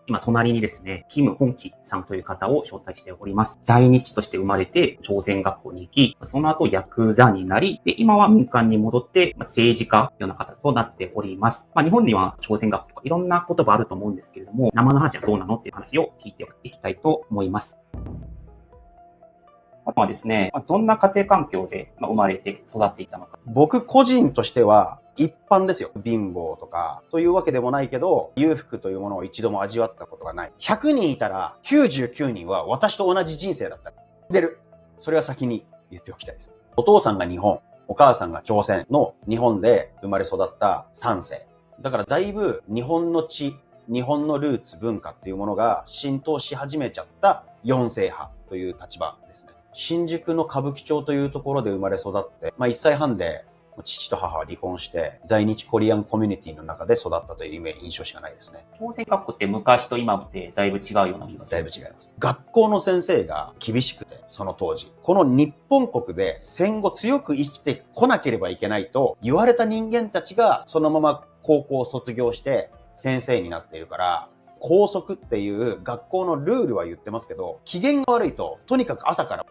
今隣にですね、キム・ホンチさんという方を招待しております。在日として生まれて朝鮮学校に行き、その後ヤクザになり、で、今は民間に戻って政治家のような方となっております。日本には朝鮮学校とかいろんな言葉あると思うんですけれども、生の話はどうなのっていう話を聞いていきたいと思います。まずはですね、どんな家庭環境で生まれて育っていたのか。僕個人としては一般ですよ。貧乏とかというわけでもないけど、裕福というものを一度も味わったことがない。100人いたら99人は私と同じ人生だった。出る。それは先に言っておきたいです。お父さんが日本、お母さんが朝鮮の日本で生まれ育った3世。だからだいぶ日本の地、日本のルーツ文化っていうものが浸透し始めちゃった4世派という立場ですね。新宿の歌舞伎町というところで生まれ育って、1歳半で父と母は離婚して、在日コリアンコミュニティの中で育ったという印象しかないですね。朝鮮学校って昔と今ってだいぶ違うような気がします。だいぶ違います。学校の先生が厳しくて、その当時。この日本国で戦後強く生きてこなければいけないと言われた人間たちがそのまま高校を卒業して先生になっているから、校則っていう学校のルールは言ってますけど、機嫌が悪いととにかく朝から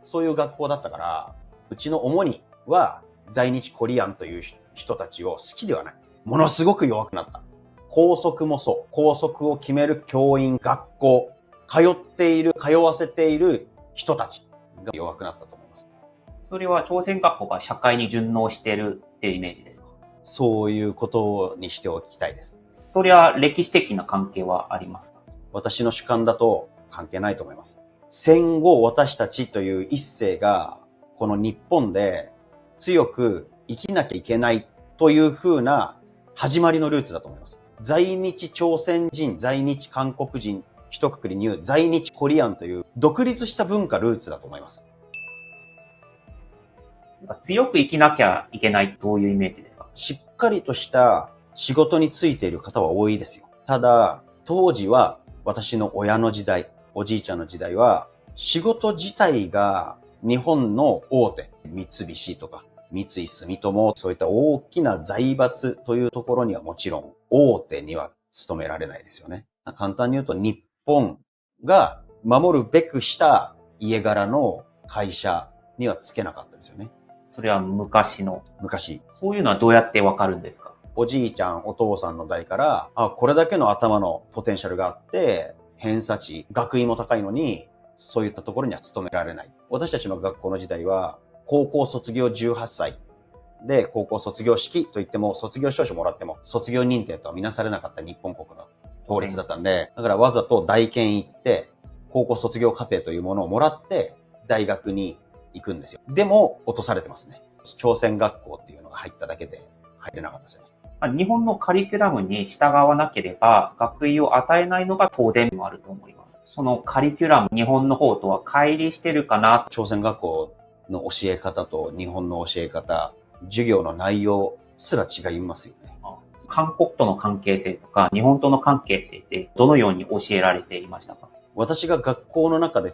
そういう学校だったから、うちの主には在日コリアンという人たちを好きではない。ものすごく弱くなった。校則もそう。校則を決める教員、学校、通わせている人たちが弱くなったと思います。それは朝鮮学校が社会に順応しているっていうイメージですか？そういうことにしておきたいです。それは歴史的な関係はありますか？私の主観だと関係ないと思います。戦後私たちという一世がこの日本で強く生きなきゃいけないという風な始まりのルーツだと思います。在日朝鮮人、在日韓国人、一括りに言う在日コリアンという独立した文化ルーツだと思います。強く生きなきゃいけないというイメージですか？しっかりとした仕事についている方は多いですよ。ただ、当時は私の親の時代、おじいちゃんの時代は仕事自体が日本の大手、三菱とか三井住友、そういった大きな財閥というところにはもちろん大手には勤められないですよね。簡単に言うと日本が守るべくした家柄の会社にはつけなかったですよね。それは昔。そういうのはどうやってわかるんですか？おじいちゃん、お父さんの代から、これだけの頭のポテンシャルがあって、偏差値、学位も高いのに、そういったところには勤められない。私たちの学校の時代は、高校卒業18歳で、高校卒業式といっても、卒業証書もらっても、卒業認定とは見なされなかった日本国の法律だったんで、だからわざと大研行って、高校卒業課程というものをもらって、大学に行くんですよ。でも、落とされてますね。朝鮮学校っていうのが入っただけで、入れなかったですよね。日本のカリキュラムに従わなければ学位を与えないのが当然もあると思います。そのカリキュラム、日本の方とは乖離してるかな。朝鮮学校の教え方と日本の教え方、授業の内容すら違いますよね。韓国との関係性とか日本との関係性ってどのように教えられていましたか？私が学校の中で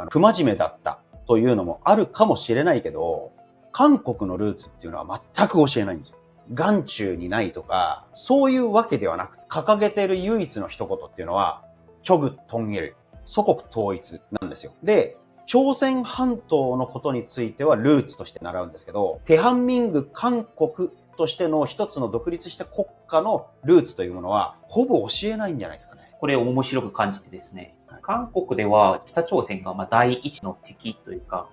不真面目だったというのもあるかもしれないけど、韓国のルーツっていうのは全く教えないんですよ。眼中にないとか、そういうわけではなく、掲げている唯一の一言っていうのは、チョグ・トンゲル、祖国統一なんですよ。で、朝鮮半島のことについてはルーツとして習うんですけど、テハンミング韓国としての一つの独立した国家のルーツというものは、ほぼ教えないんじゃないですかね。これを面白く感じてですね、韓国では北朝鮮が第一の敵というか、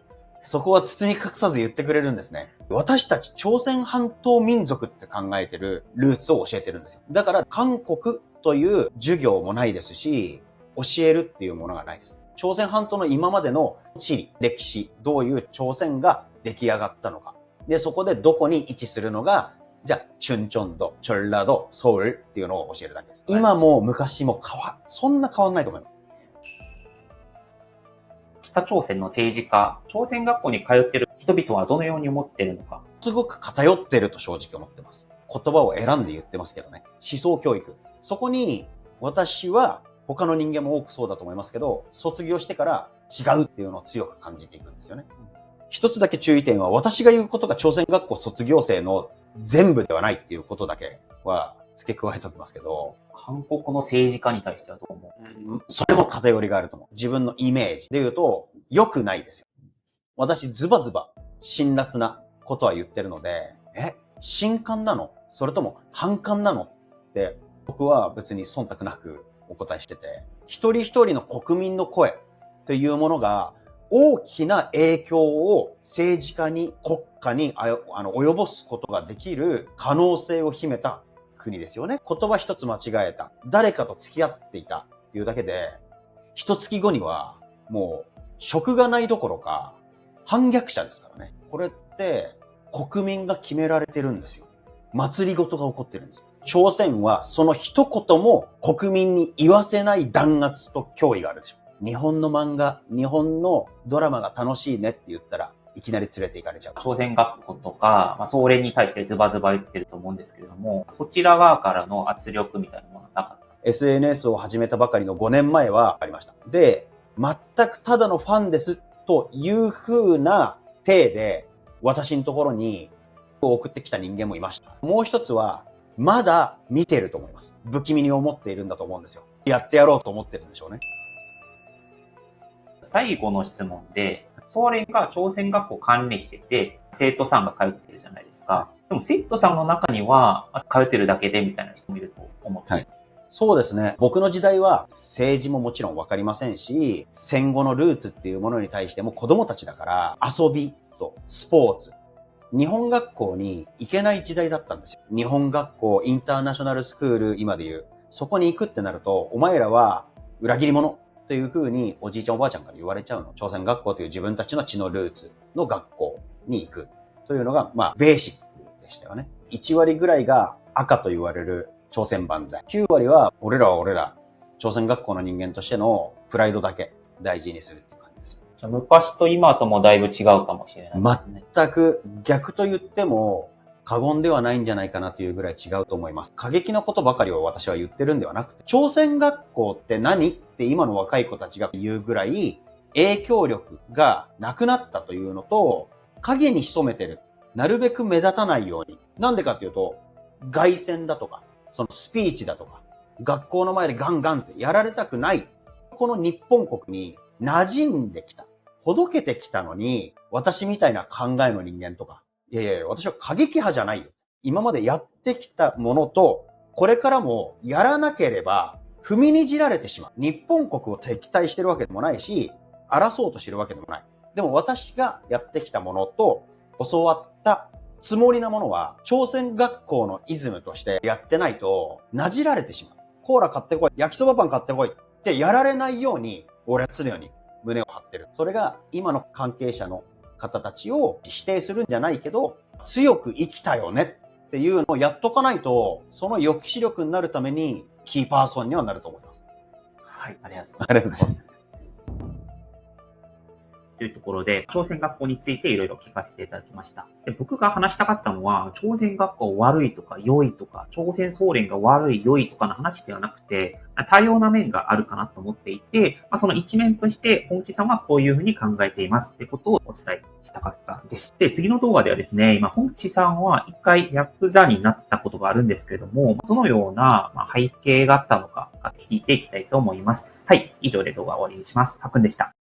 そこは包み隠さず言ってくれるんですね。私たち朝鮮半島民族って考えてるルーツを教えてるんですよ。だから韓国という授業もないですし、教えるっていうものがないです。朝鮮半島の今までの地理、歴史、どういう朝鮮が出来上がったのか。で、そこでどこに位置するのが、じゃあ、チュンチョンド、チョルラド、ソウルっていうのを教えるだけです。今も昔もそんな変わんないと思います。北朝鮮の政治家、朝鮮学校に通っている人々はどのように思っているのか。すごく偏ってると正直思ってます。言葉を選んで言ってますけどね。思想教育。そこに私は他の人間も多くそうだと思いますけど、卒業してから違うっていうのを強く感じていくんですよね。一つだけ注意点は、私が言うことが朝鮮学校卒業生の全部ではないっていうことだけは付け加えておきますけど、韓国の政治家に対してはどう思う？それも偏りがあると思う。自分のイメージで言うと、良くないですよ。私、ズバズバ、辛辣なことは言ってるので、新刊なの？それとも反感なのって、僕は別に忖度なくお答えしてて、一人一人の国民の声というものが、大きな影響を政治家に、国家に及ぼすことができる可能性を秘めた国ですよね。言葉一つ間違えた。誰かと付き合っていたっていうだけで、一月後にはもう職がないどころか反逆者ですからね。これって国民が決められてるんですよ。祭りごとが起こってるんですよ。朝鮮はその一言も国民に言わせない弾圧と脅威があるでしょ。日本の漫画、日本のドラマが楽しいねって言ったら、いきなり連れて行かれちゃう。朝鮮学校とか、総連に対してズバズバ言ってると思うんですけれども、そちら側からの圧力みたいなものはなかった？ SNS を始めたばかりの5年前はありました。で、全くただのファンですという風な体で、私のところに送ってきた人間もいました。もう一つは、まだ見てると思います。不気味に思っているんだと思うんですよ。やってやろうと思ってるんでしょうね。最後の質問で、総連が朝鮮学校を管理してて、生徒さんが通ってるじゃないですか。でも生徒さんの中には、通ってるだけでみたいな人もいると思っています。そうですね。僕の時代は政治ももちろんわかりませんし、戦後のルーツっていうものに対しても子供たちだから遊びとスポーツ。日本学校に行けない時代だったんですよ。日本学校、インターナショナルスクール、今で言う。そこに行くってなると、お前らは裏切り者という風におじいちゃんおばあちゃんから言われちゃうの。朝鮮学校という自分たちの血のルーツの学校に行くというのが、ベーシックでしたよね。1割ぐらいが赤と言われる朝鮮万歳。9割は俺ら、朝鮮学校の人間としてのプライドだけ大事にするっていう感じですよ。じゃあ昔と今ともだいぶ違うかもしれないですね。全く逆と言っても過言ではないんじゃないかなというぐらい違うと思います。過激なことばかりを私は言ってるんではなくて、朝鮮学校って何って今の若い子たちが言うぐらい影響力がなくなったというのと、影に潜めてる。なるべく目立たないように。なんでかっていうと、凱旋だとか、そのスピーチだとか、学校の前でガンガンってやられたくない。この日本国に馴染んできた。ほどけてきたのに、私みたいな考えの人間とか、いや、私は過激派じゃないよ。今までやってきたものと、これからもやらなければ踏みにじられてしまう。日本国を敵対してるわけでもないし、争おうとしてるわけでもない。でも私がやってきたものと、教わったつもりなものは、朝鮮学校のイズムとしてやってないと、なじられてしまう。コーラ買ってこい、焼きそばパン買ってこいってやられないように、俺は常に胸を張ってる。それが今の関係者の方たちを否定するんじゃないけど、強く生きたよねっていうのをやっとかないと、その抑止力になるために、キーパーソンにはなると思います。はい、ありがとうございます。というところで、朝鮮学校についていろいろ聞かせていただきました。で、僕が話したかったのは、朝鮮学校悪いとか良いとか、朝鮮総連が悪い良いとかの話ではなくて、多様な面があるかなと思っていて、その一面として、本気さんはこういうふうに考えていますってことをお伝えしたかったです。で、次の動画ではですね、今、本気さんは一回ヤクザになったことがあるんですけれども、どのような背景があったのか聞いていきたいと思います。はい、以上で動画を終わりにします。パクンでした。